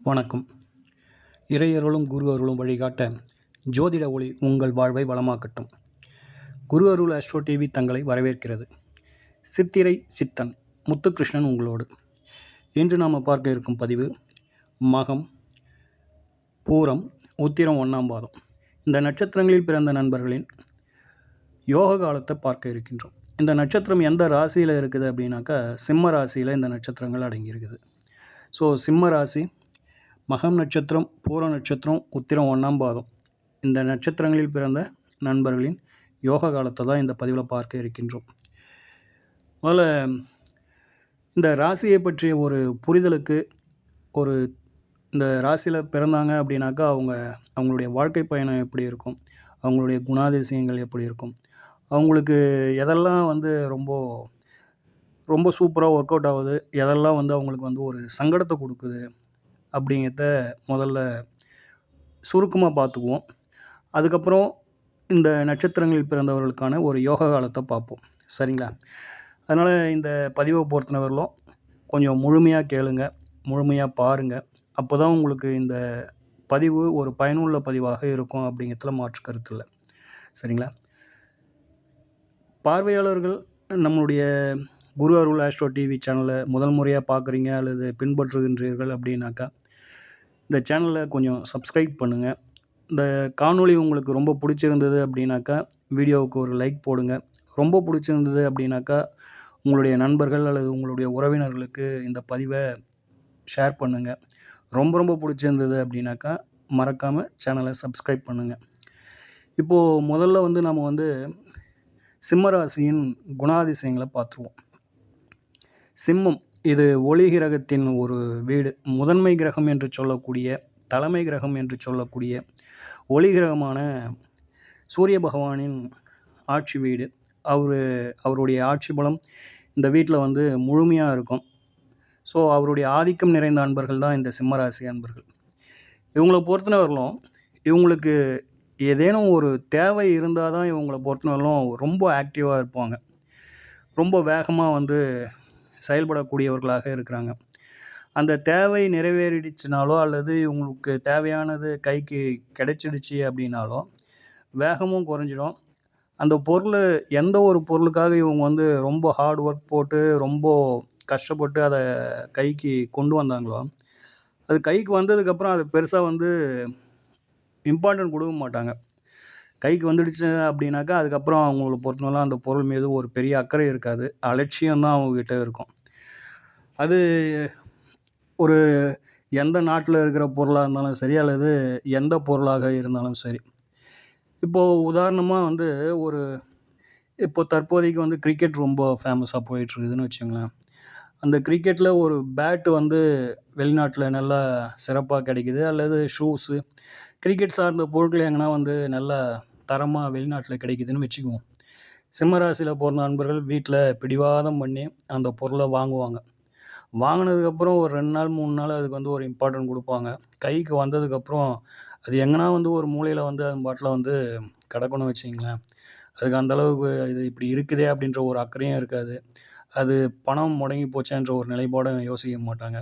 வணக்கம். இறையருளும் குரு அருளும் வழிகாட்ட ஜோதிட ஒளி உங்கள் வாழ்வை வளமாக்கட்டும். குரு அருள் ஆஸ்ட்ரோ டிவி தங்களை வரவேற்கிறது. சித்திரை சித்தன் முத்துகிருஷ்ணன் உங்களோடு. இன்று நாம் பார்க்க இருக்கும் பதிவு மகம், பூரம், உத்திரம் 1ஆம் பாதம் இந்த நட்சத்திரங்களில் பிறந்த நண்பர்களின் யோக காலத்தை பார்க்க இருக்கின்றோம். இந்த நட்சத்திரம் எந்த ராசியில் இருக்குது அப்படின்னாக்கா சிம்ம ராசியில் இந்த நட்சத்திரங்கள் அடங்கியிருக்குது. ஸோ சிம்ம ராசி, மகம் நட்சத்திரம், பூர நட்சத்திரம், உத்திரம் 1ஆம் பாதம் இந்த நட்சத்திரங்களில் பிறந்த நண்பர்களின் யோக காலத்தை தான் இந்த பதிவில் பார்க்க இருக்கின்றோம். முதல்ல இந்த ராசியை பற்றிய ஒரு புரிதலுக்கு, இந்த ராசியில் பிறந்தாங்க அப்படின்னாக்கா அவங்களுடைய வாழ்க்கை பயணம் எப்படி இருக்கும், அவங்களுடைய குணாதிசயங்கள் எப்படி இருக்கும், அவங்களுக்கு எதெல்லாம் ரொம்ப ரொம்ப சூப்பராக ஒர்க் அவுட் ஆகுது, எதெல்லாம் அவங்களுக்கு ஒரு சங்கடத்தை கொடுக்குது அப்படிங்கிறத முதல்ல சுருக்கமாக பார்த்துக்குவோம். அதுக்கப்புறம் இந்த நட்சத்திரங்களில் பிறந்தவர்களுக்கான ஒரு யோக காலத்தை பார்ப்போம். சரிங்களா? அதனால் இந்த பதிவை பொறுத்தவரையிலும் கொஞ்சம் முழுமையாக கேளுங்க, முழுமையாக பாருங்கள். அப்போ தான் உங்களுக்கு இந்த பதிவு ஒரு பயனுள்ள பதிவாக இருக்கும் அப்படிங்கிறதுல மாற்று கருத்து இல்லை. சரிங்களா? பார்வையாளர்கள் நம்மளுடைய குரு அருள் ஆஸ்ட்ரோ டிவி சேனலை முதல் முறையாக பார்க்குறீங்க அல்லது பின்பற்றுகின்றீர்கள் அப்படின்னாக்கா இந்த சேனலை கொஞ்சம் சப்ஸ்கிரைப் பண்ணுங்கள். இந்த காணொளி உங்களுக்கு ரொம்ப பிடிச்சிருந்தது அப்படின்னாக்கா வீடியோவுக்கு ஒரு லைக் போடுங்க. ரொம்ப பிடிச்சிருந்தது அப்படின்னாக்கா உங்களுடைய நண்பர்கள் அல்லது உங்களுடைய உறவினர்களுக்கு இந்த பதிவை ஷேர் பண்ணுங்கள். ரொம்ப ரொம்ப பிடிச்சிருந்தது அப்படின்னாக்கா மறக்காமல் சேனலை சப்ஸ்கிரைப் பண்ணுங்கள். இப்போது முதல்ல நம்ம சிம்மராசியின் குணாதிசயங்களை பார்த்துருவோம். சிம்மம் இது ஒளி கிரகத்தின் ஒரு வீடு. முதன்மை கிரகம் என்று சொல்லக்கூடிய, தலைமை கிரகம் என்று சொல்லக்கூடிய ஒளி கிரகமான சூரிய பகவானின் ஆட்சி வீடு. அவருடைய ஆட்சி பலம் இந்த வீட்டில் முழுமையாக இருக்கும். ஸோ அவருடைய ஆதிக்கம் நிறைந்த அன்பர்கள் தான் இந்த சிம்மராசி அன்பர்கள். இவங்களை பொறுத்தவரையிலும் இவங்களுக்கு ஏதேனும் ஒரு தேவை இருந்தால் தான் இவங்களை பொறுத்தவரையிலும் ரொம்ப ஆக்டிவாக இருப்பாங்க. ரொம்ப வேகமாக செயல்படக்கூடியவர்களாக இருக்கிறாங்க. அந்த தேவை நிறைவேறிடுச்சுனாலோ அல்லது இவங்களுக்கு தேவையானது கைக்கு கிடைச்சிடுச்சு அப்படின்னாலோ வேகமும் குறைஞ்சிடும். அந்த பொருள், எந்த ஒரு பொருளுக்காக இவங்க ரொம்ப ஹார்ட் ஒர்க் போட்டு ரொம்ப கஷ்டப்பட்டு அதை கைக்கு கொண்டு வந்தாங்களோ அது கைக்கு வந்ததுக்கப்புறம் அது பெருசாக இம்பார்ட்டன்ட் கொடுக்க மாட்டாங்க. கைக்கு வந்துடுச்சு அப்படின்னாக்கா அதுக்கப்புறம் அவங்கள பொறுத்தவரைலாம் அந்த பொருள் மீது ஒரு பெரிய அக்கறை இருக்காது, அலட்சியம்தான் அவங்கக்கிட்ட இருக்கும். அது ஒரு எந்த நாட்டில் இருக்கிற பொருளாக இருந்தாலும் சரி அல்லது எந்த பொருளாக இருந்தாலும் சரி. இப்போது உதாரணமாக இப்போ தற்போதைக்கு கிரிக்கெட் ரொம்ப ஃபேமஸாக போயிட்டுருக்குதுன்னு வச்சுங்களேன். அந்த கிரிக்கெட்டில் ஒரு பேட்டு வெளிநாட்டில் நல்லா சிறப்பாக கிடைக்குது, அல்லது ஷூஸு, கிரிக்கெட் சார்ந்த பொருட்கள் எங்கன்னா நல்லா தரமாக வெளிநாட்டில் கிடைக்குதுன்னு வச்சுக்குவோம். சிம்மராசியில் பிறந்த நண்பர்கள் வீட்டில் பிடிவாதம் பண்ணி அந்த பொருளை வாங்குவாங்க. வாங்கினதுக்கப்புறம் ஒரு 2 நாள் 3 நாள் அதுக்கு ஒரு இம்பார்ட்டன்ட் கொடுப்பாங்க. கைக்கு வந்ததுக்கப்புறம் அது எங்கன்னா ஒரு மூலையில் அது பாட்டில் கிடக்கணும்னு வச்சிங்களேன். அதுக்கு அந்தளவுக்கு இது இப்படி இருக்குதே அப்படின்ற ஒரு அக்கறையும் இருக்காது. அது பணம் முடங்கி போச்சேன்ற ஒரு நிலைப்பாடும் யோசிக்க மாட்டாங்க.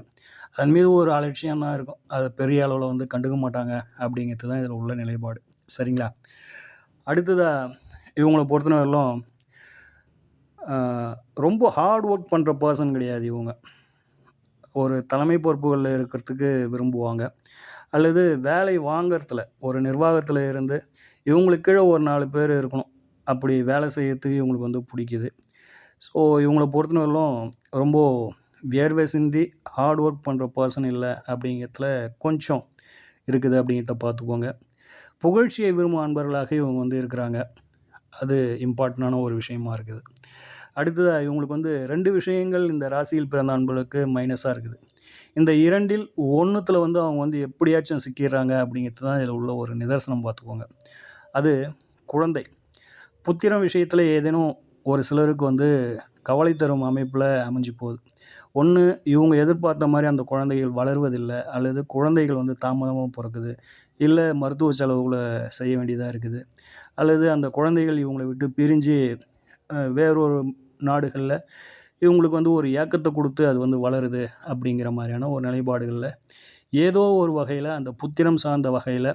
அதன் மீது ஒரு அலட்சியம் தான் இருக்கும். அதை பெரிய அளவில் கண்டுக்க மாட்டாங்க அப்படிங்கிறது தான் இதில் உள்ள நிலைப்பாடு. சரிங்களா? அடுத்ததாக இவங்களை பொறுத்தவரையிலும் ரொம்ப ஹார்ட் ஒர்க் பண்ணுற பர்சன் கிடையாது. இவங்க ஒரு தலைமை பொறுப்புகளில் இருக்கிறதுக்கு விரும்புவாங்க, அல்லது வேலை வாங்கிறதுல ஒரு நிர்வாகத்தில் இருந்து இவங்களுக்கு கீழே ஒரு 4 பேர் இருக்கணும், அப்படி வேலை செய்யறதுக்கு இவங்களுக்கு பிடிக்குது. ஸோ இவங்களை பொறுத்தவரையிலும் ரொம்ப வியர்வை சிந்தி ஹார்ட் ஒர்க் பண்ணுற பர்சன் இல்லை அப்படிங்கிறதுல கொஞ்சம் இருக்குது அப்படிங்கிறத பார்த்துக்கோங்க. புகழ்ச்சியை விரும்பும் அன்பர்களாக இவங்க இருக்கிறாங்க. அது இம்பார்ட்டண்டான ஒரு விஷயமா இருக்குது. அடுத்ததாக இவங்களுக்கு 2 விஷயங்கள் இந்த ராசியில் பிறந்த அன்பர்களுக்கு மைனஸாக இருக்குது. இந்த 2ல் 1த்தில் அவங்க எப்படியாச்சும் சிக்கிடுறாங்க அப்படிங்கிறது தான் இதில் உள்ள ஒரு நிதர்சனம் பார்த்துக்கோங்க. அது குழந்தை. புத்திரம் விஷயத்தில் ஏதேனும் ஒரு சிலருக்கு கவலை தரும் அமைப்பில் அமைஞ்சு போகுது. ஒன்று, இவங்க எதிர்பார்த்த மாதிரி அந்த குழந்தைகள் வளர்வதில்லை, அல்லது குழந்தைகள் தாமதமாக பிறக்குது, இல்லை மருத்துவ செலவுகளை செய்ய வேண்டியதாக இருக்குது, அல்லது அந்த குழந்தைகள் இவங்களை விட்டு பிரிஞ்சு வேறொரு நாடுகளில் இவங்களுக்கு வந்து ஒரு ஏக்கத்த குடுத்து அது வந்து வளருது அப்படிங்கிற மாரியான ஒரு நிலைப்பாடுகள்ல, ஏதோ ஒரு வகையில அந்த புத்திரம் சார்ந்த வகையில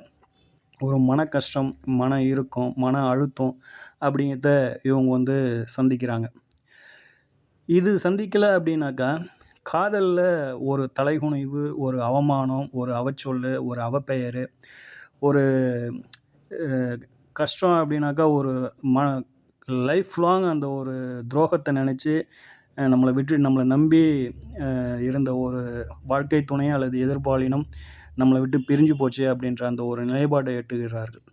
ஒரு மன கஷ்டம், மன இறுக்கம், மன அழுத்தம் அப்படிங்கிறத இவங்க வந்து சந்திக்கிறாங்க. இது சந்திக்கல அப்படின்னாக்கா, காதல்ல ஒரு தலைகுனிவு, ஒரு அவமானம், ஒரு அவச்சொல்லு, ஒரு அவப்பெயரு, ஒரு அ கஷ்டம் அப்படின்னாக்கா, ஒரு ம லைஃப் லாங் அந்த ஒரு துரோகத்த நெனச்சு, நம்மள விட்டு நம்மள நம்பி இருந்த ஒரு வாழ்க்கை துணை அல்லது எதிர்ப்பாலினம் நம்மள விட்டு பிரிஞ்சு போச்சு அப்படின்ற அந்த ஒரு நிலைப்பாட்டை எட்டுகிறார்கள்.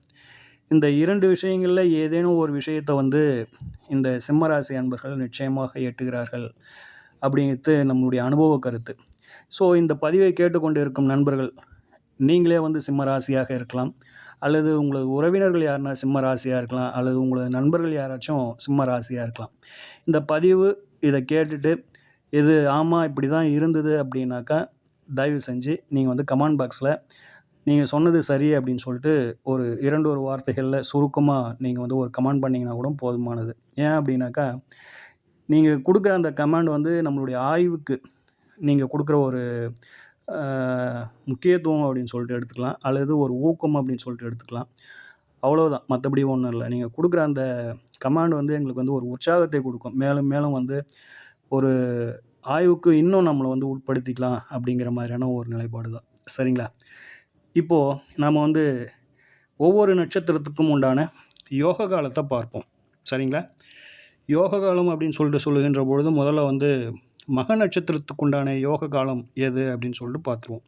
இந்த 2 விஷயங்கள்ல ஏதேனும் ஒரு விஷயத்த வந்து இந்த சிம்ம ராசி அன்பர்கள் நிச்சயமாக எட்டுகிறார்கள் அப்படிங்கிறது நம்மளுடைய அனுபவ கருத்து. ஸோ இந்த பதிவை கேட்டுக்கொண்டிருக்கும் நண்பர்கள், நீங்களே வந்து சிம்ம ராசியாக இருக்கலாம். அல்லது உங்களது உறவினர்கள் யாருனா சிம்ம ராசியா இருக்கலாம். அல்லது உங்களது நண்பர்கள் யாராச்சும் சிம்ம ராசியா இருக்கலாம். இந்த பதிவு இத கேட்டுட்டு, இது ஆமா இப்படி தான் இருந்தது அப்படின்னாக்கா, தயவு செஞ்சு நீங்க வந்து கமெண்ட் பாக்ஸ்ல நீங்க சொன்னது சரி அப்படின்னு சொல்லிட்டு ஒரு 2 ஒரு வார்த்தைகள்ல சுருக்கமா நீங்க வந்து ஒரு கமெண்ட் பண்ணீங்கன்னா கூட போதுமானது. ஏன் அப்படின்னாக்கா, நீங்க குடுக்குற அந்த கமெண்ட் வந்து நம்மளுடைய ஆய்வுக்கு நீங்க குடுக்குற ஒரு அ முக்கியத்துவம் அப்படின்னு சொல்லிட்டு எடுத்துக்கலாம். அல்லது ஒரு ஊக்கம் அப்படின்னு சொல்லிட்டு எடுத்துக்கலாம். அவ்வளவுதான். மத்தபடி ஒண்ணும் இல்ல. நீங்க குடுக்குற அந்த கமாண்ட் வந்து எங்களுக்கு வந்து ஒரு உற்சாகத்தை குடுக்கும். மேலும் மேலும் வந்து ஒரு ஆய்வுக்கு இன்னும் நம்மள வந்து உட்படுத்திக்கலாம் அப்படிங்கிற மாதிரியான ஒரு நிலைப்பாடு தான். சரிங்களா? இப்போ நாம வந்து ஒவ்வொரு நட்சத்திரத்துக்கும் உண்டான யோக காலத்த பார்ப்போம். சரிங்களா? யோக காலம் அப்படின்னு சொல்லிட்டு சொல்லுகின்ற பொழுது, முதல்ல வந்து மக நட்சத்திரத்துக்கு உண்டான யோக காலம் எது அப்படின்னு சொல்லிட்டு பார்த்துருவோம்.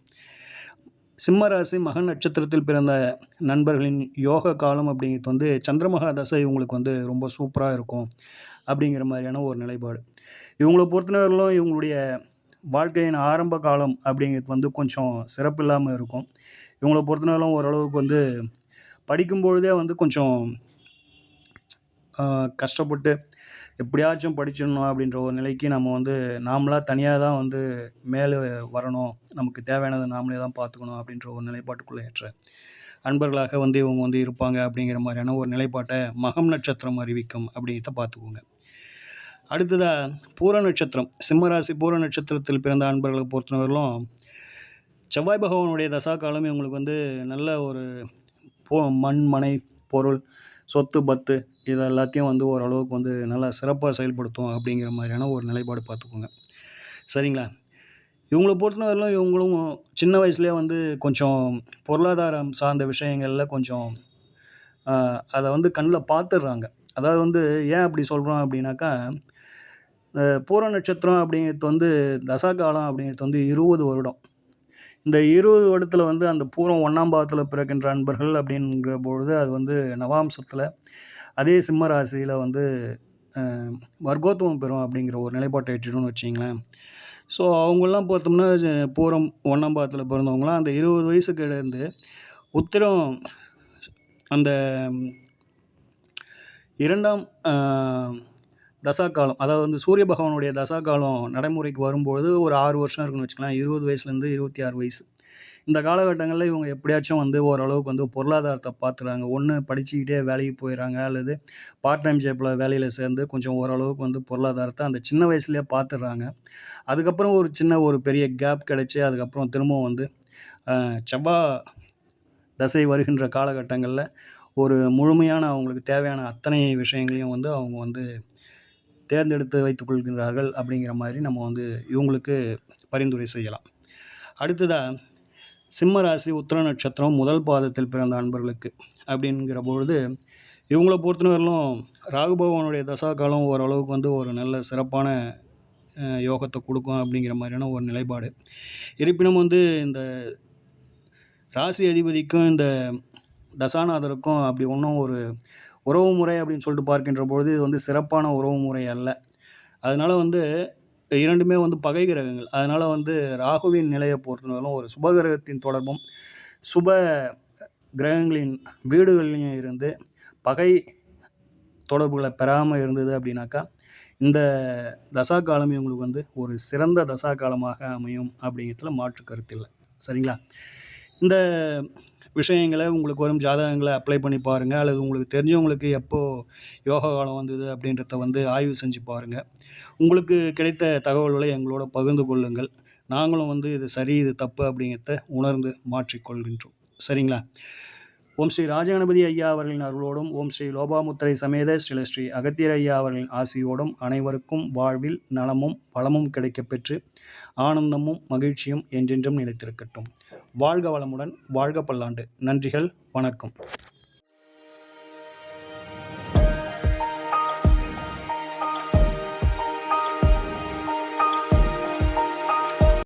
சிம்ம ராசி மக நட்சத்திரத்தில் பிறந்த நண்பர்களின் யோக காலம் அப்படிங்கிறது வந்து சந்திரமகா தசை இவங்களுக்கு வந்து ரொம்ப சூப்பரா இருக்கும். அப்படிங்கிற மாதிரியான ஒரு நிலைப்பாடு. இவங்கள பொறுத்தவரையிலும் இவங்களுடைய வாழ்க்கையின் ஆரம்ப காலம் அப்படிங்கிறது வந்து கொஞ்சம் சிறப்பில்லாம இருக்கும். இவங்கள பொறுத்தவரையிலும் ஓரளவுக்கு வந்து படிக்கும்பொழுதே வந்து கொஞ்சம் கஷ்டப்பட்டு எப்படியாச்சும் படிச்சிடணும் அப்படின்ற ஒரு நிலைக்கு நம்ம வந்து நாமளா தனியா தான் வந்து மேலே வரணும். நமக்கு தேவையானத நாமளே தான் பார்த்துக்கணும் அப்படின்ற ஒரு நிலைப்பாட்டுக்குள்ள ஏற்ற அன்பர்களாக வந்து இவங்க வந்து இருப்பாங்க அப்படிங்கிற மாதிரியான ஒரு நிலைப்பாட்ட மகம் நட்சத்திரம் அறிவிக்கும் அப்படிங்கிறத பார்த்துக்கோங்க. அடுத்ததா பூர நட்சத்திரம். சிம்ம ராசி பூர நட்சத்திரத்தில் பிறந்த அன்பர்களை பொறுத்தவரையிலும் செவ்வாய் பகவானுடைய தசா காலம் இவங்களுக்கு வந்து நல்ல ஒரு மண், மனை, பொருள், சொத்து, பத்து இது எல்லாத்தையும் வந்து ஓரளவுக்கு வந்து நல்லா சிறப்பா செயல்படுத்தும் அப்படிங்கிற மாதிரியான ஒரு நிலைப்பாடு பார்த்துக்கோங்க. சரிங்களா? இவங்கள பொறுத்தவரையிலும் இவங்களும் சின்ன வயசுலயே வந்து கொஞ்சம் பொருளாதாரம் சார்ந்த விஷயங்கள்ல கொஞ்சம் அத வந்து கண்ல பார்த்துடுறாங்க. அதாவது வந்து ஏன் அப்படி சொல்றோம் அப்படின்னாக்கா, பூர நட்சத்திரம் அப்படிங்கிறது வந்து தசா காலம் அப்படிங்கிறது வந்து 20 வருடம். இந்த 20 வருடத்துல வந்து அந்த பூரம் 1ஆம் பாவத்துல பிறக்கின்ற அன்பர்கள் அப்படிங்கிற பொழுது, அது வந்து நவாம்சத்துல அதே சிம்ம ராசியில வந்து அ வர்க்கோத்தமம் பெறும் அப்படிங்கிற ஒரு நிலைப்பாட்டை எட்டிடும்னு வச்சுக்கங்களேன். ஸோ அவங்கலாம் பார்த்தோம்னா, பூரம் 1ஆம் பாவத்துல பிறந்தவங்கலாம் அந்த 20 வயசுக்கு இருந்து உத்திரம் அந்த 2ஆம் தசா காலம், அதாவது வந்து சூரிய பகவானுடைய தசா காலம் நடைமுறைக்கு வரும்பொழுது ஒரு 6 வருஷம் இருக்குன்னு வச்சுக்கலாம். 20 வயசுலேருந்து 26 வயசு. இந்த காலகட்டங்கள்ல இவங்க எப்படியாச்சும் வந்து ஓரளவுக்கு வந்து பொருளாதாரத்த பார்த்துறாங்க. ஒண்ணு படிச்சுக்கிட்டே வேலைக்கு போயிறாங்க, அல்லது பார்ட் டைம் ஜாப்ல வேலையில சேர்ந்து கொஞ்சம் ஓரளவுக்கு வந்து பொருளாதாரத்த அந்த சின்ன வயசுலயே பார்த்துடுறாங்க. அதுக்கப்புறம் ஒரு சின்ன ஒரு பெரிய கேப் கிடைச்சு, அதுக்கப்புறம் திரும்பவும் வந்து செவ்வா தசை வருகின்ற காலகட்டங்கள்ல ஒரு முழுமையான அவங்களுக்கு தேவையான அத்தனை விஷயங்களையும் வந்து அவங்க வந்து தேர்ந்தெடுத்து வைத்துக் கொள்கின்றார்கள் அப்படிங்கிற மாதிரி நம்ம வந்து இவங்களுக்கு பரிந்துரை செய்யலாம். அடுத்ததா சிம்ம ராசி உத்திர நட்சத்திரம் முதல் பாதத்தில் பிறந்த அன்பர்களுக்கு அப்படிங்கிற பொழுது, இவங்கள பொறுத்தவரையிலும் ராகு பகவானுடைய தசா காலம் ஓரளவுக்கு வந்து ஒரு நல்ல சிறப்பான யோகத்த குடுக்கும் அப்படிங்கிற மாதிரியான ஒரு நிலைப்பாடு. இருப்பினும் வந்து இந்த ராசி அதிபதிக்கும் இந்த தசாநாதருக்கும் அப்படி ஒண்ணும் ஒரு உறவுமுறை அப்படின்னு சொல்லிட்டு பார்க்கின்ற பொழுது, இது வந்து சிறப்பான உறவுமுறை அல்ல. அதனால வந்து 2மே வந்து பகை கிரகங்கள். அதனால வந்து ராகுவின் நிலைய பொறுத்தவரையிலும் ஒரு சுப கிரகத்தின் தொடர்பும், சுப கிரகங்களின் வீடுகள்லயும் இருந்து பகை தொடர்புகள பெறாம இருந்தது அப்படின்னாக்கா, இந்த தசா காலம் இவங்களுக்கு வந்து ஒரு சிறந்த தசா காலமாக அமையும் அப்படிங்கிறதுல மாற்று கருத்து இல்ல. சரிங்களா? இந்த விஷயங்களை உங்களுக்கு வரும் ஜாதகங்களை அப்ளை பண்ணி பாருங்கள், அல்லது உங்களுக்கு தெரிஞ்சவங்களுக்கு எப்போது யோகா காலம் வந்தது அப்படின்றத வந்து ஆய்வு செஞ்சு பாருங்கள். உங்களுக்கு கிடைத்த தகவல்களை எங்களோட பகிர்ந்து கொள்ளுங்கள். நாங்களும் வந்து இது சரி இது தப்பு அப்படிங்கிறத உணர்ந்து மாற்றிக்கொள்கின்றோம். சரிங்களா? ஓம் ஸ்ரீ ராஜகணபதி ஐயா அவர்களின் அருளோடும், ஓம் ஸ்ரீ லோபாமுத்திரை சமேத ஸ்ரீ அகத்தியர் ஐயா அவர்களின் ஆசியோடும் அனைவருக்கும் வாழ்வில் நலமும் வளமும் கிடைக்கப்பெற்று ஆனந்தமும் மகிழ்ச்சியும் என்றென்றும் நிலைத்திருக்கட்டும். வாழ்க வளமுடன், வாழ்க பல்லாண்டு. நன்றிகள், வணக்கம்.